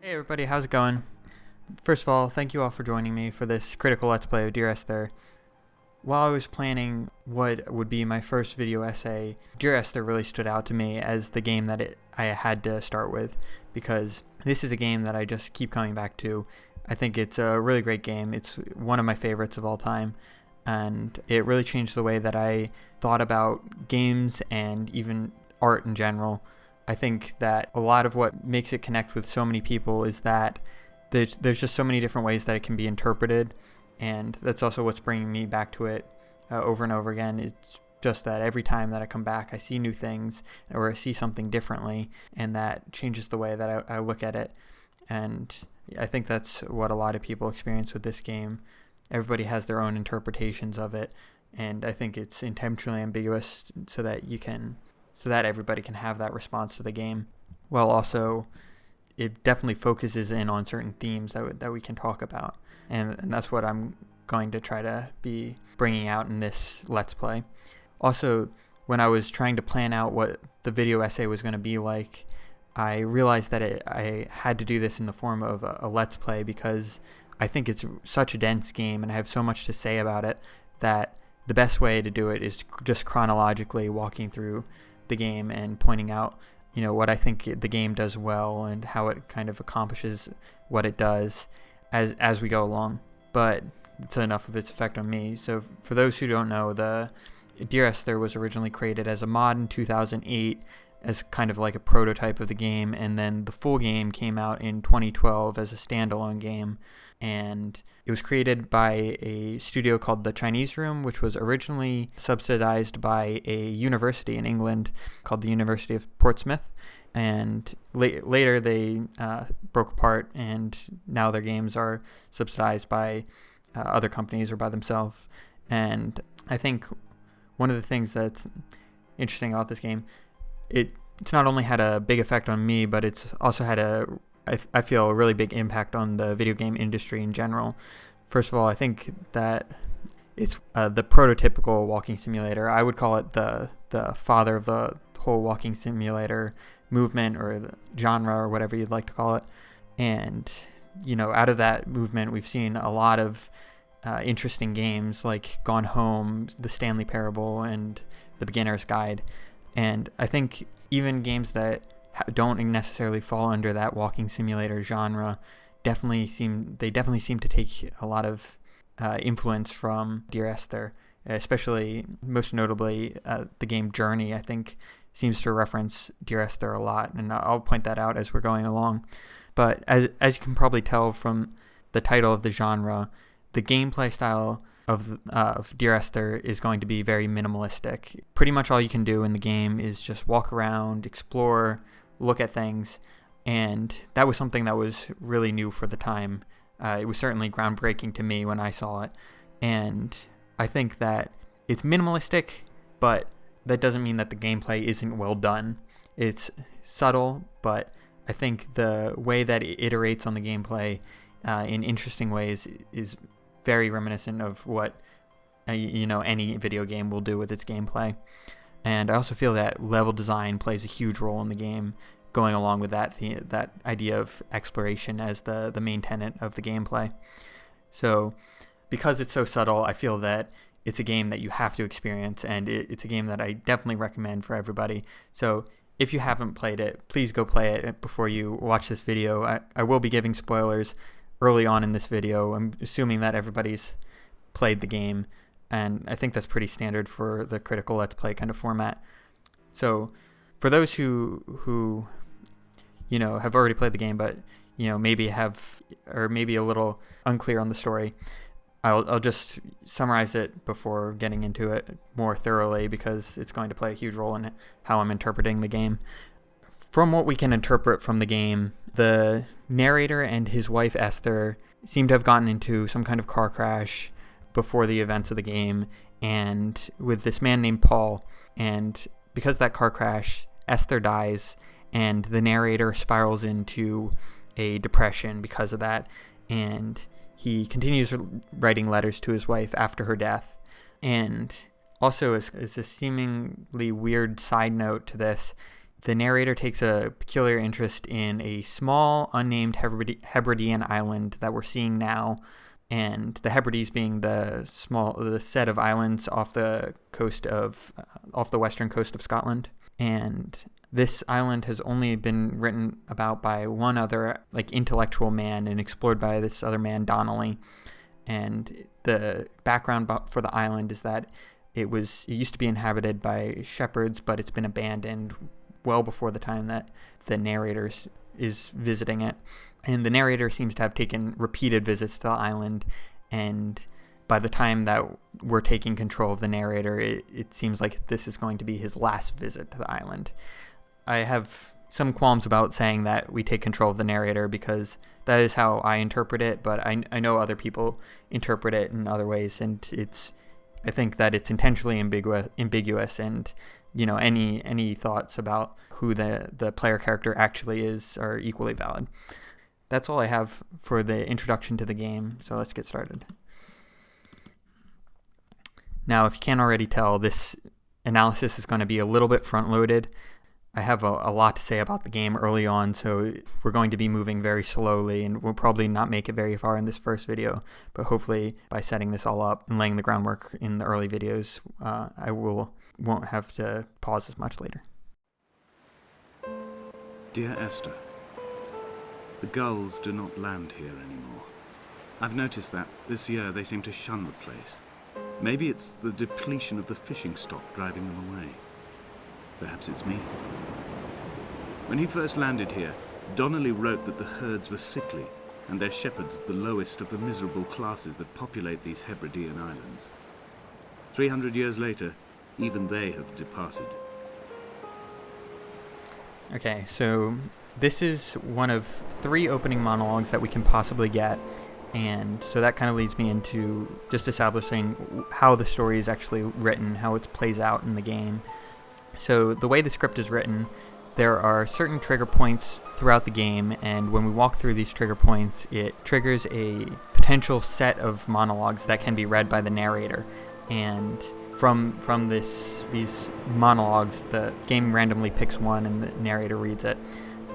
Hey everybody, how's it going? First of all, thank you all for joining me for this critical Let's Play of Dear Esther. While I was planning what would be my first video essay, Dear Esther really stood out to me as the game that I had to start with, because this is a game that I just keep coming back to. I think it's a really great game. It's one of my favorites of all time, and it really changed the way that I thought about games and even art in general. I think that a lot of what makes it connect with so many people is that there's just so many different ways that it can be interpreted, and that's also what's bringing me back to it over and over again. It's just that every time that I come back, I see new things or I see something differently, and that changes the way that I look at it. And I think that's what a lot of people experience with this game. Everybody has their own interpretations of it, and I think it's intentionally ambiguous so that everybody can have that response to the game, while also it definitely focuses in on certain themes that we can talk about. And that's what I'm going to try to be bringing out in this Let's Play. Also, when I was trying to plan out what the video essay was going to be like, I realized that I had to do this in the form of a Let's Play, because I think it's such a dense game and I have so much to say about it that the best way to do it is just chronologically walking through the game and pointing out, what I think the game does well and how it kind of accomplishes what it does as we go along. But it's enough of its effect on me. So for those who don't know, the Dear Esther was originally created as a mod in 2008 as kind of like a prototype of the game, and then the full game came out in 2012 as a standalone game. And it was created by a studio called The Chinese Room, which was originally subsidized by a university in England called the University of Portsmouth. And later they broke apart, and now their games are subsidized by other companies or by themselves. And I think one of the things that's interesting about this game, it's not only had a big effect on me, but it's also had I feel a really big impact on the video game industry in general. First of all, I think that it's the prototypical walking simulator. I would call it the father of the whole walking simulator movement, or the genre, or whatever you'd like to call it. And, out of that movement, we've seen a lot of interesting games like Gone Home, The Stanley Parable, and The Beginner's Guide. And I think even games that don't necessarily fall under that walking simulator genre definitely seem to take a lot of influence from Dear Esther, especially most notably the game Journey. I think seems to reference Dear Esther a lot, and I'll point that out as we're going along. But as you can probably tell from the title of the genre, the gameplay style of Dear Esther is going to be very minimalistic. Pretty much all you can do in the game is just walk around, explore, look at things, and that was something that was really new for the time. It was certainly groundbreaking to me when I saw it, and I think that it's minimalistic, but that doesn't mean that the gameplay isn't well done. It's subtle, but I think the way that it iterates on the gameplay in interesting ways is very reminiscent of what any video game will do with its gameplay. And I also feel that level design plays a huge role in the game, going along with that idea of exploration as the main tenet of the gameplay. So because it's so subtle, I feel that it's a game that you have to experience, and it's a game that I definitely recommend for everybody. So if you haven't played it, please go play it before you watch this video. I will be giving spoilers early on in this video. I'm assuming that everybody's played the game, and I think that's pretty standard for the critical Let's Play kind of format. So for those who have already played the game, but maybe a little unclear on the story, I'll just summarize it before getting into it more thoroughly, because it's going to play a huge role in how I'm interpreting the game. From what we can interpret from the game, the narrator and his wife Esther seem to have gotten into some kind of car crash before the events of the game, and with this man named Paul. And because of that car crash, Esther dies, and the narrator spirals into a depression because of that, and he continues writing letters to his wife after her death. And also, as a seemingly weird side note to this, the narrator takes a peculiar interest in a small, unnamed Hebridean island that we're seeing now, and the Hebrides being the set of islands off the western coast of Scotland. And this island has only been written about by one other intellectual man and explored by this other man, Donnelly. And the background for the island is that it used to be inhabited by shepherds, but it's been abandoned well before the time that the narrator is visiting it. And the narrator seems to have taken repeated visits to the island, and by the time that we're taking control of the narrator, it seems like this is going to be his last visit to the island. I have some qualms about saying that we take control of the narrator because that is how I interpret it, but I know other people interpret it in other ways, and I think that it's intentionally ambiguous, and any thoughts about who the player character actually is are equally valid. That's all I have for the introduction to the game, so let's get started. Now, if you can't already tell, this analysis is going to be a little bit front-loaded. I have a lot to say about the game early on, so we're going to be moving very slowly, and we'll probably not make it very far in this first video, but hopefully by setting this all up and laying the groundwork in the early videos, I won't have to pause as much later. Dear Esther, the gulls do not land here anymore. I've noticed that this year they seem to shun the place. Maybe it's the depletion of the fishing stock driving them away. Perhaps it's me. When he first landed here, Donnelly wrote that the herds were sickly and their shepherds the lowest of the miserable classes that populate these Hebridean islands. 300 years later, even they have departed. Okay, so this is one of 3 opening monologues that we can possibly get, and so that kind of leads me into just establishing how the story is actually written, how it plays out in the game. So the way the script is written, there are certain trigger points throughout the game, and when we walk through these trigger points, it triggers a potential set of monologues that can be read by the narrator. And from these monologues, the game randomly picks one and the narrator reads it.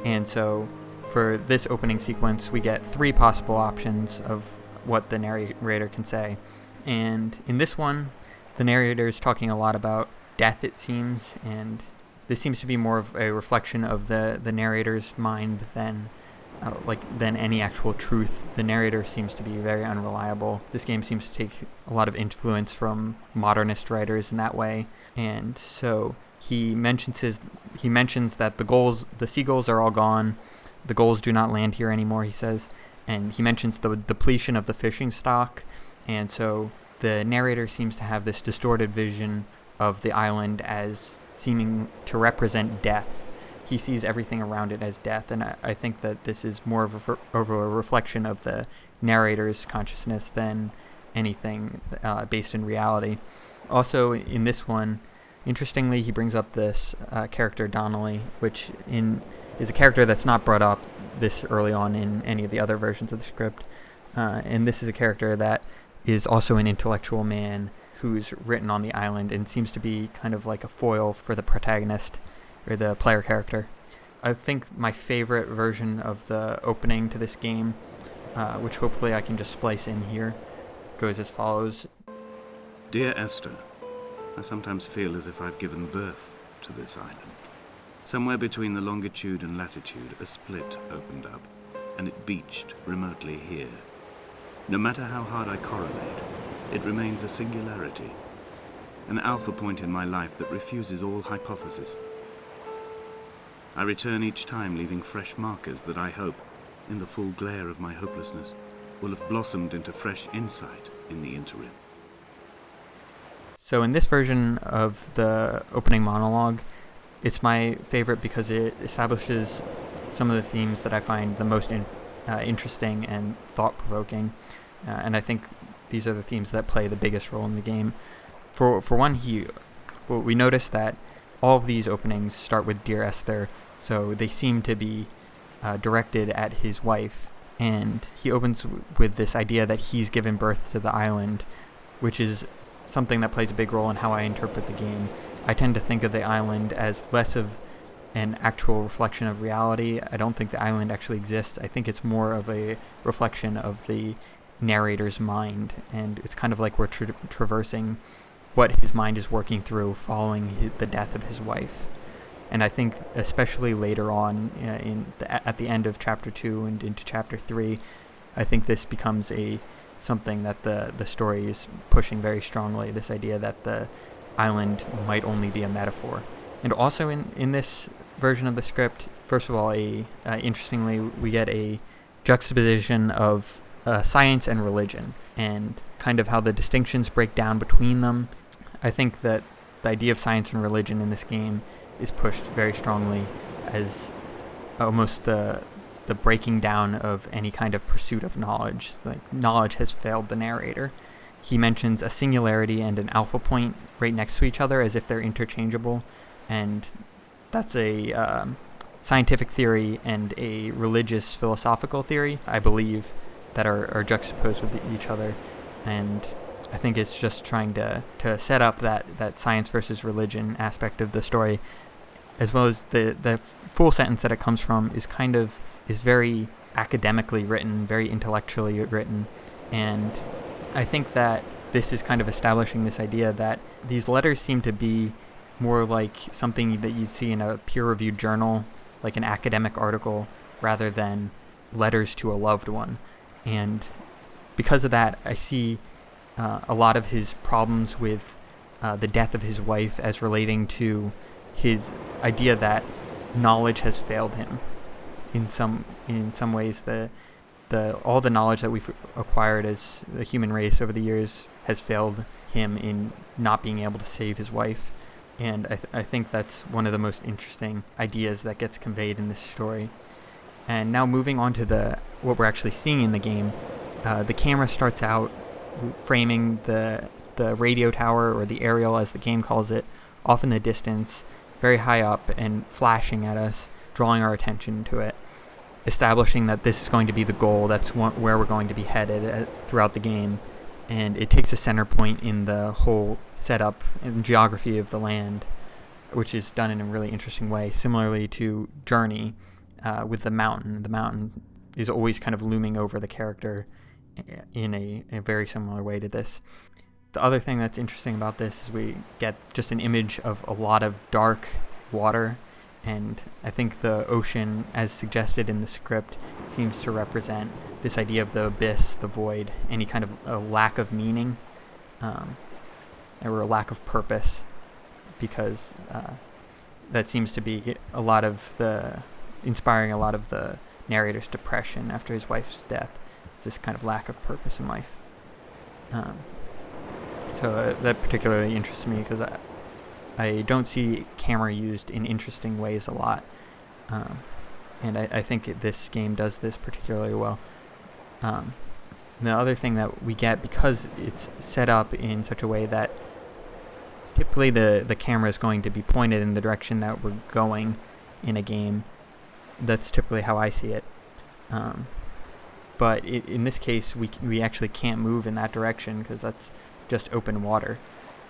And so for this opening sequence, we get 3 possible options of what the narrator can say. And in this one, the narrator is talking a lot about death, it seems, and this seems to be more of a reflection of the narrator's mind than any actual truth. The narrator seems to be very unreliable. This game seems to take a lot of influence from modernist writers in that way, and so he mentions that the seagulls are all gone. The gulls do not land here anymore, he says, and he mentions the depletion of the fishing stock, and so the narrator seems to have this distorted vision of the island as seeming to represent death. He sees everything around it as death, and I think that this is more of a reflection of the narrator's consciousness than anything based in reality. Also, in this one, interestingly, he brings up this character Donnelly, which is a character that's not brought up this early on in any of the other versions of the script, and this is a character that is also an intellectual man who's written on the island and seems to be kind of like a foil for the protagonist or the player character. I think my favorite version of the opening to this game, which hopefully I can just splice in here, goes as follows. Dear Esther, I sometimes feel as if I've given birth to this island. Somewhere between the longitude and latitude, a split opened up, and it beached remotely here. No matter how hard I correlate, it remains a singularity, an alpha point in my life that refuses all hypothesis. I return each time leaving fresh markers that I hope, in the full glare of my hopelessness, will have blossomed into fresh insight in the interim. So in this version of the opening monologue, it's my favorite because it establishes some of the themes that I find the most interesting and thought-provoking, and I think these are the themes that play the biggest role in the game. For one, we notice that all of these openings start with Dear Esther, so they seem to be directed at his wife, and he opens with this idea that he's given birth to the island, which is something that plays a big role in how I interpret the game. I tend to think of the island as less of an actual reflection of reality. I don't think the island actually exists. I think it's more of a reflection of the narrator's mind, and it's kind of like we're traversing what his mind is working through following the death of his wife. And I think especially later on at the end of chapter 2 and into chapter 3, I think this becomes something that the story is pushing very strongly, this idea that the island might only be a metaphor. And also in this version of the script, first of all, interestingly, we get a juxtaposition of science and religion, and kind of how the distinctions break down between them. I think that the idea of science and religion in this game is pushed very strongly as almost the breaking down of any kind of pursuit of knowledge. Like, knowledge has failed the narrator. He mentions a singularity and an alpha point right next to each other as if they're interchangeable, and that's a scientific theory and a religious philosophical theory, I believe, that are juxtaposed with each other. And I think it's just trying to set up that science versus religion aspect of the story, as well as the full sentence that it comes from is very academically written, very intellectually written. And I think that this is kind of establishing this idea that these letters seem to be more like something that you'd see in a peer-reviewed journal, like an academic article, rather than letters to a loved one. And because of that, I see a lot of his problems with the death of his wife as relating to his idea that knowledge has failed him. In some ways, all the knowledge that we've acquired as the human race over the years has failed him in not being able to save his wife. And I think that's one of the most interesting ideas that gets conveyed in this story. And now moving on to what we're actually seeing in the game, the camera starts out framing the radio tower, or the aerial as the game calls it, off in the distance, very high up, and flashing at us, drawing our attention to it, establishing that this is going to be the goal, that's where we're going to be headed throughout the game. And it takes a center point in the whole setup and geography of the land, which is done in a really interesting way, similarly to Journey with the mountain. The mountain is always kind of looming over the character in a very similar way to this. The other thing that's interesting about this is we get just an image of a lot of dark water, and I think the ocean, as suggested in the script, seems to represent this idea of the abyss, the void, any kind of a lack of meaning, or a lack of purpose, because that seems to be inspiring a lot of the narrator's depression after his wife's death. It's this kind of lack of purpose in life. So that particularly interests me because I don't see camera used in interesting ways a lot. And I think this game does this particularly well. The other thing that we get, because it's set up in such a way that typically the camera is going to be pointed in the direction that we're going in a game. That's typically how I see it. But in this case, we actually can't move in that direction because that's just open water.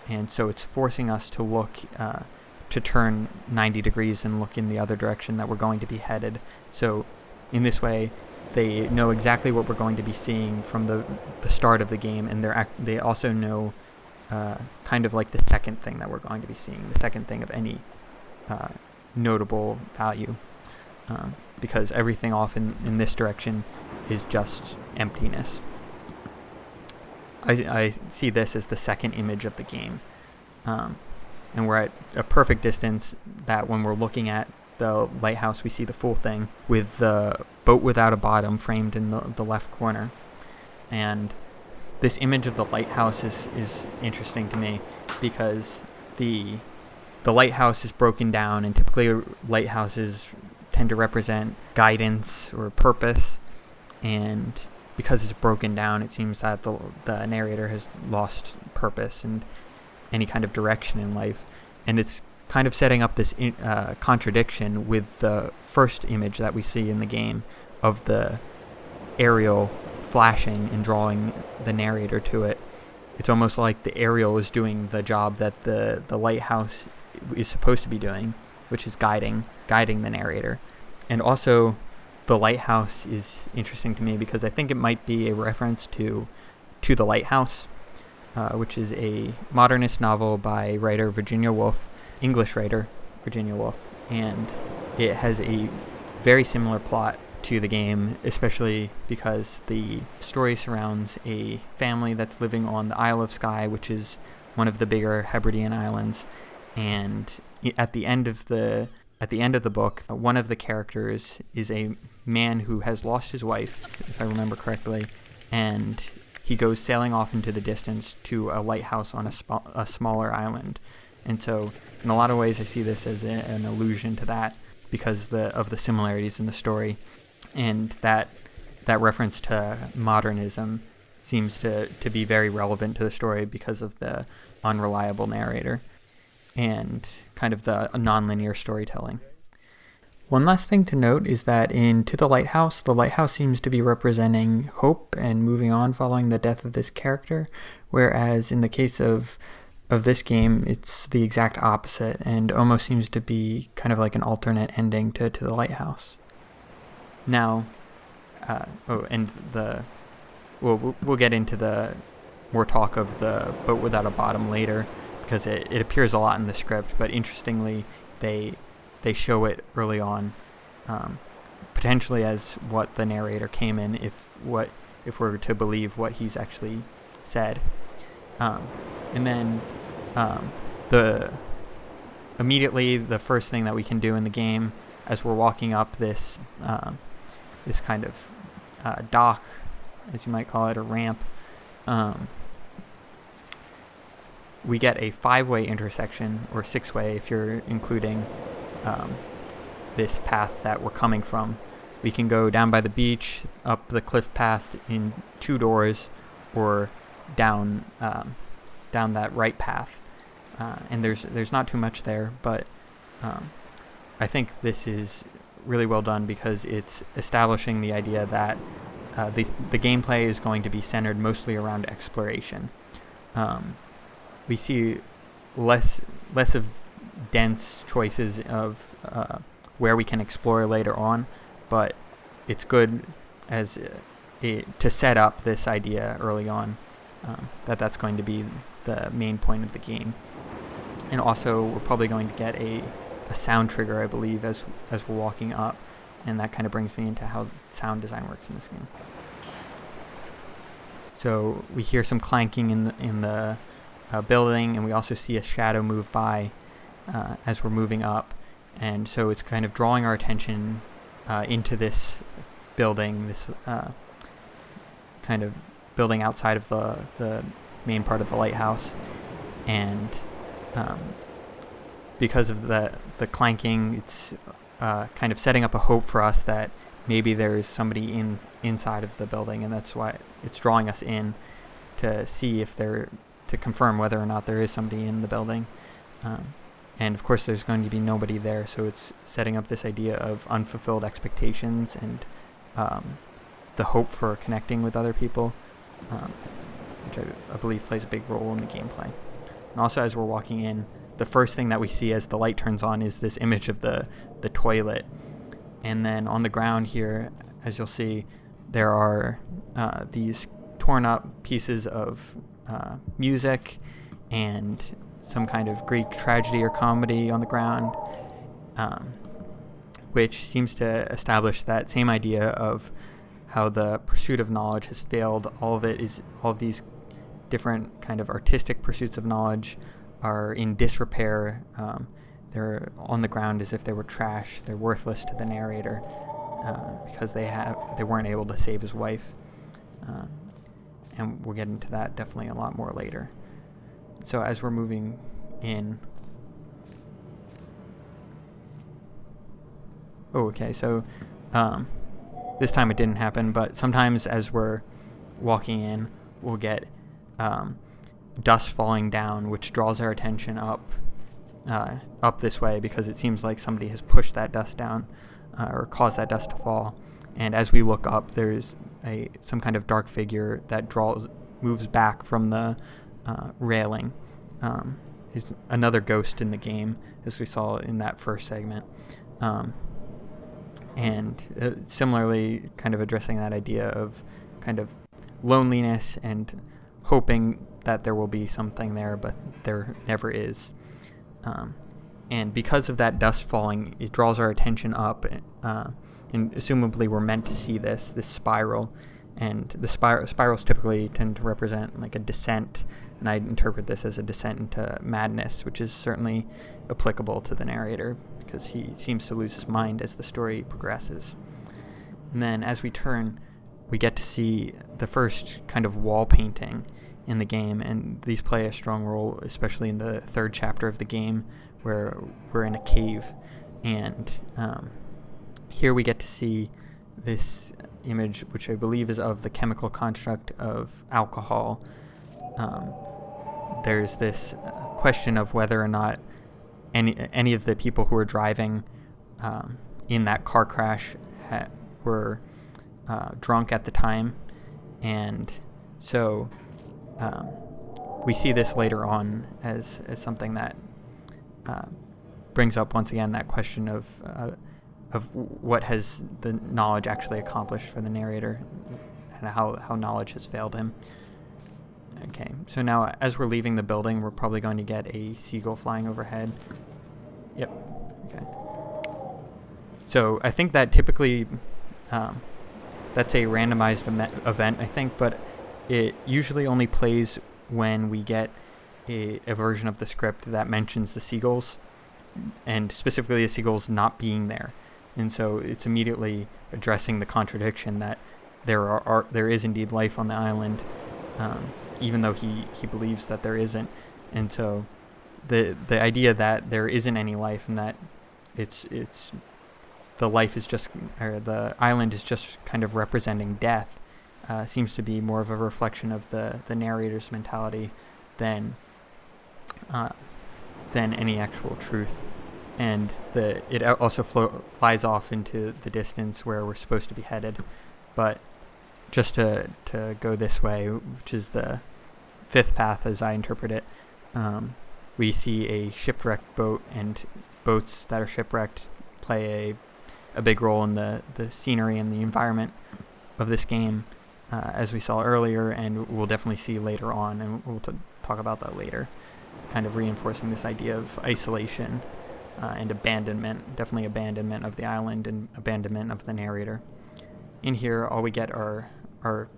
And so it's forcing us to look, to turn 90 degrees and look in the other direction that we're going to be headed. So in this way, they know exactly what we're going to be seeing from the start of the game, and they also know kind of like the second thing that we're going to be seeing, the second thing of any notable value, because everything off in this direction is just emptiness. I see this as the second image of the game, and we're at a perfect distance that when we're looking at the lighthouse, we see the full thing with the boat without a bottom framed in the left corner. And this image of the lighthouse is interesting to me because the lighthouse is broken down, and typically lighthouses tend to represent guidance or purpose, and because it's broken down, it seems that the narrator has lost purpose and any kind of direction in life. And it's kind of setting up this contradiction with the first image that we see in the game of the aerial flashing and drawing the narrator to it. It's almost like the aerial is doing the job that the lighthouse is supposed to be doing, which is guiding the narrator. And also, the lighthouse is interesting to me because I think it might be a reference to The Lighthouse, which is a modernist novel by writer Virginia Woolf, English writer Virginia Woolf, and it has a very similar plot to the game, especially because the story surrounds a family that's living on the Isle of Skye, which is one of the bigger Hebridean islands. And at the end of the book, one of the characters is a man who has lost his wife, if I remember correctly, and he goes sailing off into the distance to a lighthouse on a smaller island. And so, in a lot of ways, I see this as an allusion to that because of the similarities in the story, and that reference to modernism seems to be very relevant to the story because of the unreliable narrator and kind of the non-linear storytelling. One last thing to note is that in To the Lighthouse seems to be representing hope and moving on following the death of this character, whereas in the case of this game, it's the exact opposite and almost seems to be kind of like an alternate ending to The Lighthouse. Now, we'll get into the more talk of the Boat Without a Bottom later, because it appears a lot in the script, but interestingly, they show it early on, potentially as what the narrator came in, if we're to believe what he's actually said. And then immediately the first thing that we can do in the game as we're walking up this kind of dock, as you might call it, a ramp, we get a 5-way intersection, or 6-way if you're including this path that we're coming from. We can go down by the beach, up the cliff path in 2 doors, or down that right path. And there's not too much there, but I think this is really well done because it's establishing the idea that the gameplay is going to be centered mostly around exploration. We see less of dense choices of where we can explore later on, but it's good as to set up this idea early on that's going to be the main point of the game. And also, we're probably going to get a sound trigger, I believe, as we're walking up, and that kind of brings me into how sound design works in this game. So we hear some clanking in the building, and we also see a shadow move by as we're moving up, and so it's kind of drawing our attention into this building, this kind of building outside of the main part of the lighthouse, and because of the clanking, it's kind of setting up a hope for us that maybe there is somebody inside of the building, and that's why it's drawing us in to see to confirm whether or not there is somebody in the building. And of course there's going to be nobody there, so it's setting up this idea of unfulfilled expectations and the hope for connecting with other people, which I believe plays a big role in the gameplay. And also, as we're walking in, the first thing that we see as the light turns on is this image of the toilet. And then on the ground here, as you'll see, there are these torn up pieces of music and some kind of Greek tragedy or comedy on the ground, which seems to establish that same idea of how the pursuit of knowledge has failed. All of these different kind of artistic pursuits of knowledge are in disrepair. They're on the ground as if they were trash. They're worthless to the narrator because they weren't able to save his wife. And we'll get into that definitely a lot more later. So as we're moving in... Oh, okay, so this time it didn't happen, but sometimes as we're walking in, we'll get dust falling down, which draws our attention up this way because it seems like somebody has pushed that dust down or caused that dust to fall. And as we look up, there's some kind of dark figure that moves back from the railing. is another ghost in the game, as we saw in that first segment. And similarly, kind of addressing that idea of kind of loneliness and hoping that there will be something there, but there never is. And because of that dust falling, it draws our attention up, and assumably we're meant to see this spiral. And the spirals typically tend to represent like a descent, and I interpret this as a descent into madness, which is certainly applicable to the narrator because he seems to lose his mind as the story progresses. And then as we turn, we get to see the first kind of wall painting in the game, and these play a strong role, especially in the third chapter of the game where we're in a cave. And here we get to see this image, which I believe is of the chemical construct of alcohol. There's this question of whether or not any of the people who were driving in that car crash were drunk at the time, and so we see this later on as something that brings up once again that question of what has the knowledge actually accomplished for the narrator, and how knowledge has failed him. Okay, so now as we're leaving the building, we're probably going to get a seagull flying overhead. Yep. Okay. So I think that typically that's a randomized event, I think, but it usually only plays when we get a version of the script that mentions the seagulls, and specifically the seagulls not being there. And so it's immediately addressing the contradiction that there is indeed life on the island, even though he believes that there isn't. And so the idea that there isn't any life and that it's the life is just, or the island is just kind of representing death, seems to be more of a reflection of the narrator's mentality than any actual truth. And it also flies off into the distance where we're supposed to be headed. But just to go this way, which is the fifth path as I interpret it, we see a shipwrecked boat, and boats that are shipwrecked play a big role in the scenery and the environment of this game, as we saw earlier, and we'll definitely see later on, and we'll talk about that later, kind of reinforcing this idea of isolation and abandonment, definitely abandonment of the island and abandonment of the narrator. In here, all we get are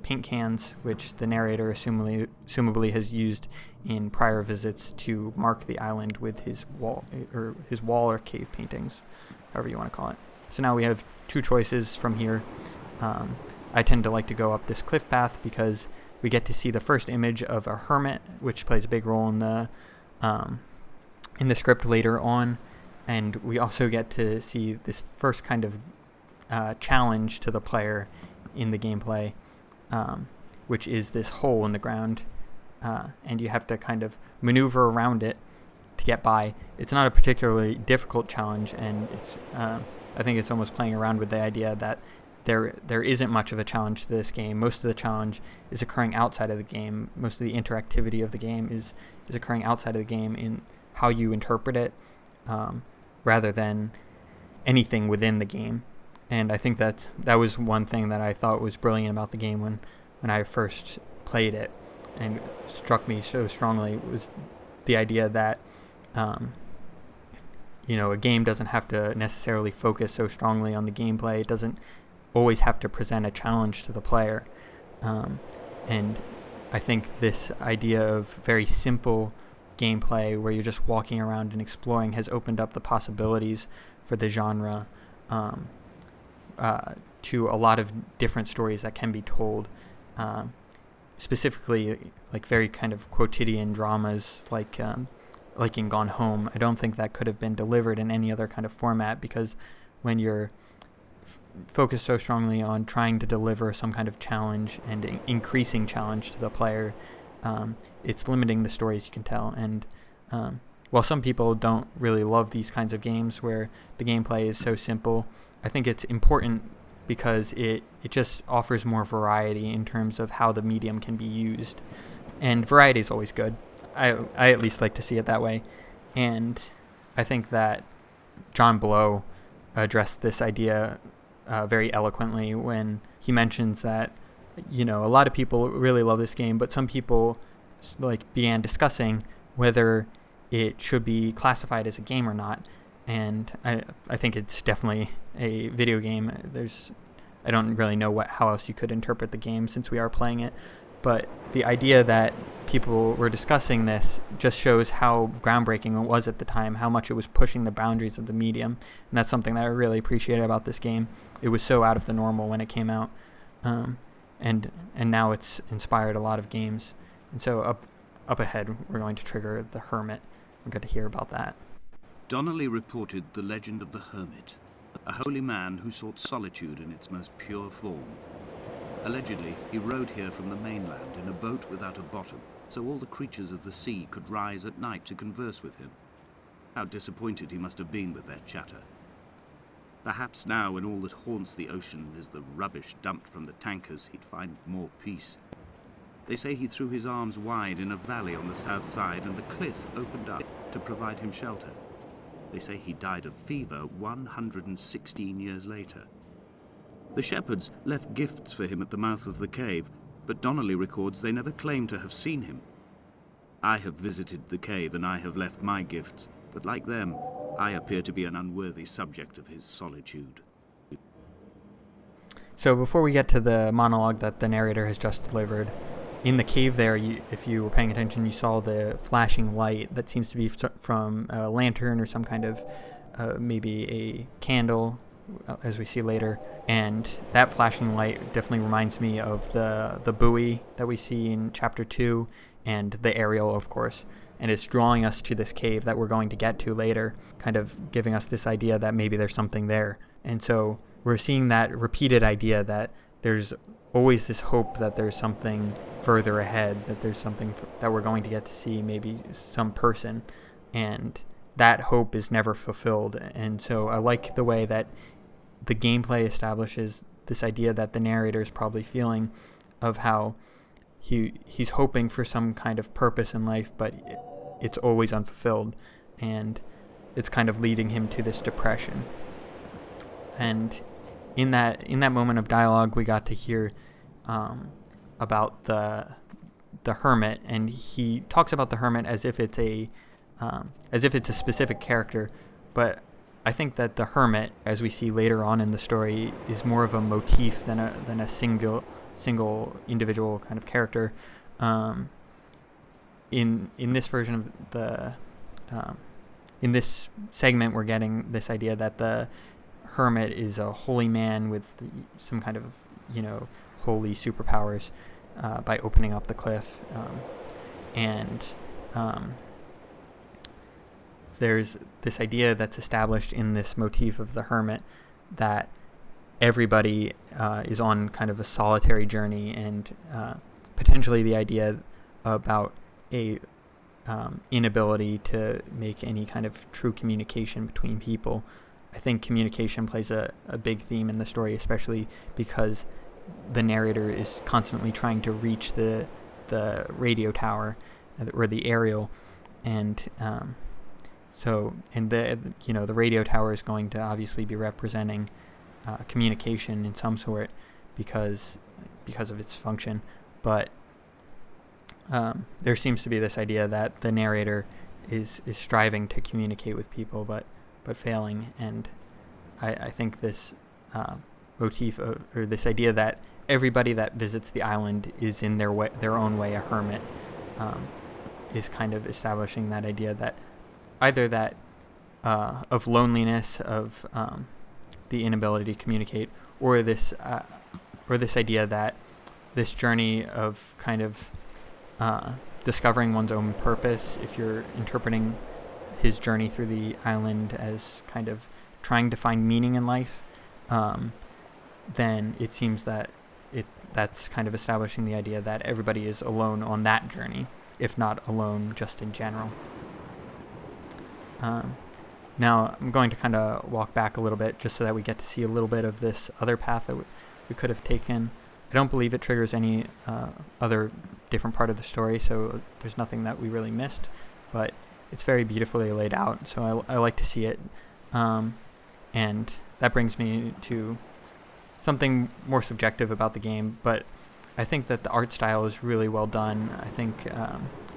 paint cans, which the narrator assumably has used in prior visits to mark the island with his wall or cave paintings, however you want to call it. So now we have two choices from here. I tend to like to go up this cliff path because we get to see the first image of a hermit, which plays a big role in the script later on, and we also get to see this first kind of challenge to the player in the gameplay, which is this hole in the ground, and you have to kind of maneuver around it to get by. It's not a particularly difficult challenge, and I think it's almost playing around with the idea that there isn't much of a challenge to this game. Most of the challenge is occurring outside of the game. Most of the interactivity of the game is occurring outside of the game in how you interpret it, rather than anything within the game. And I think that was one thing that I thought was brilliant about the game when I first played it, and struck me so strongly, was the idea that a game doesn't have to necessarily focus so strongly on the gameplay. It doesn't always have to present a challenge to the player. And I think this idea of very simple gameplay where you're just walking around and exploring has opened up the possibilities for the genre to a lot of different stories that can be told, specifically like very kind of quotidian dramas like in Gone Home. I don't think that could have been delivered in any other kind of format, because when you're focused so strongly on trying to deliver some kind of challenge and increasing challenge to the player, it's limiting the stories you can tell. And while some people don't really love these kinds of games where the gameplay is so simple, I think it's important because it just offers more variety in terms of how the medium can be used. And variety is always good. I at least like to see it that way. And I think that John Blow addressed this idea very eloquently when he mentions that, a lot of people really love this game, but some people began discussing whether it should be classified as a game or not. And I think it's definitely a video game. I don't really know how else you could interpret the game since we are playing it. But the idea that people were discussing this just shows how groundbreaking it was at the time, how much it was pushing the boundaries of the medium. And that's something that I really appreciated about this game. It was so out of the normal when it came out. And now it's inspired a lot of games. And so up ahead, we're going to trigger the Hermit. We're going to hear about that. Donnelly reported the legend of the Hermit, a holy man who sought solitude in its most pure form. Allegedly, he rode here from the mainland in a boat without a bottom, so all the creatures of the sea could rise at night to converse with him. How disappointed he must have been with their chatter. Perhaps now, when all that haunts the ocean is the rubbish dumped from the tankers, he'd find more peace. They say he threw his arms wide in a valley on the south side, and the cliff opened up to provide him shelter. They say he died of fever 116 years later. The shepherds left gifts for him at the mouth of the cave, but Donnelly records they never claimed to have seen him. I have visited the cave and I have left my gifts, but like them, I appear to be an unworthy subject of his solitude. So before we get to the monologue that the narrator has just delivered, in the cave there, if you were paying attention, you saw the flashing light that seems to be from a lantern or some kind of maybe a candle, as we see later. And that flashing light definitely reminds me of the buoy that we see in Chapter 2 and the aerial, of course. And it's drawing us to this cave that we're going to get to later, kind of giving us this idea that maybe there's something there. And so we're seeing that repeated idea that there's always this hope that there's something further ahead, that there's something that we're going to get to see, maybe some person, and that hope is never fulfilled. And so I like the way that the gameplay establishes this idea that the narrator is probably feeling of how he's hoping for some kind of purpose in life, but it's always unfulfilled, and it's kind of leading him to this depression. And in that moment of dialogue, we got to hear about the Hermit, and he talks about the Hermit as if it's a specific character, but I think that the Hermit, as we see later on in the story, is more of a motif than a single individual kind of character. In this version of the in this segment, we're getting this idea that the Hermit is a holy man with some kind of holy superpowers by opening up the cliff, and there's this idea that's established in this motif of the Hermit that everybody is on kind of a solitary journey, and potentially the idea about a inability to make any kind of true communication between people. I think communication plays a big theme in the story, especially because the narrator is constantly trying to reach the radio tower or the aerial, and the radio tower is going to obviously be representing communication in some sort because of its function, but there seems to be this idea that the narrator is striving to communicate with people, but failing. And I think this motif or this idea that everybody that visits the island is in their own way a hermit is kind of establishing that idea that either that of loneliness, of the inability to communicate, or this idea that this journey of kind of discovering one's own purpose, if you're interpreting his journey through the island as kind of trying to find meaning in life, then it seems that that's kind of establishing the idea that everybody is alone on that journey, if not alone just in general. Now I'm going to kind of walk back a little bit just so that we get to see a little bit of this other path that we could have taken. I don't believe it triggers any other different part of the story, so there's nothing that we really missed, but it's very beautifully laid out, so I like to see it. And that brings me to something more subjective about the game, but I think that the art style is really well done. I think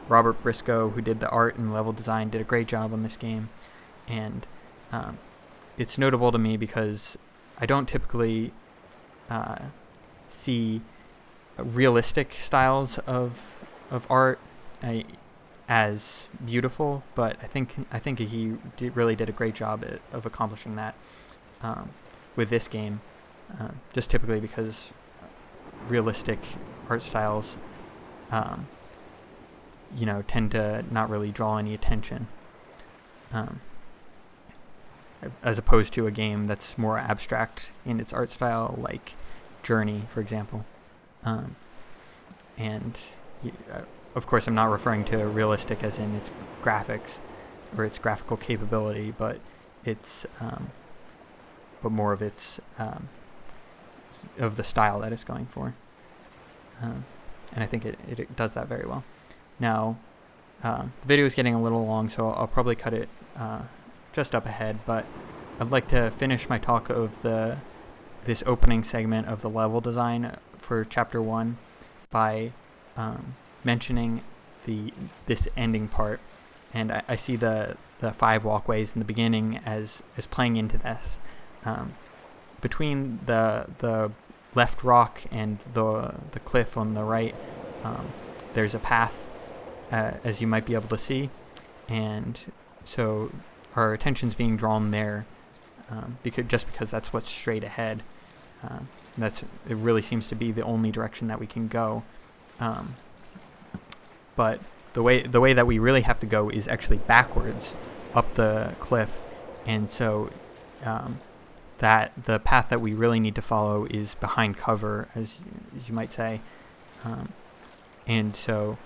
Robert Briscoe, who did the art and level design, did a great job on this game, and it's notable to me because I don't typically see realistic styles of art as beautiful, but I think he really did a great job of accomplishing that with this game. Just typically because realistic art styles, tend to not really draw any attention, as opposed to a game that's more abstract in its art style, like Journey, for example. And of course, I'm not referring to realistic as in its graphics or its graphical capability, but it's but more of its of the style that it's going for. And I think it does that very well. Now, the video is getting a little long, so I'll probably cut it just up ahead, but I'd like to finish my talk of this opening segment of the level design for Chapter 1 by mentioning this ending part. And I see the 5 walkways in the beginning as playing into this. Between the left rock and the cliff on the right, there's a path, as you might be able to see, and so our attention's being drawn there, because that's what's straight ahead. It really seems to be the only direction that we can go. But the way that we really have to go is actually backwards up the cliff, and so that the path that we really need to follow is behind cover, as you might say. And so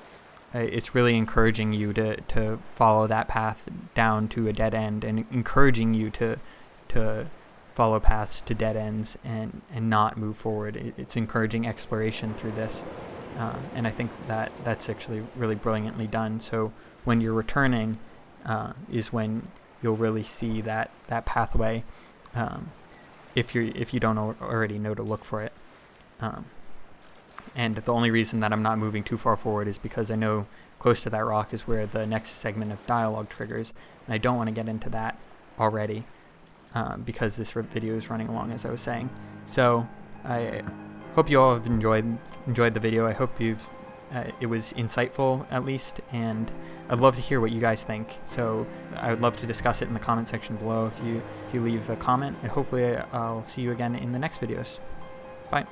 it's really encouraging you to follow that path down to a dead end, and encouraging you to follow paths to dead ends and not move forward. It's encouraging exploration through this. And I think that's actually really brilliantly done. So when you're returning is when you'll really see that pathway, if you don't already know to look for it. And the only reason that I'm not moving too far forward is because I know close to that rock is where the next segment of dialogue triggers, and I don't want to get into that already because this video is running along, as I was saying. So I hope you all have enjoyed the video. I hope it was insightful at least, and I'd love to hear what you guys think. So I would love to discuss it in the comment section below if you leave a comment, and hopefully I'll see you again in the next videos. Bye.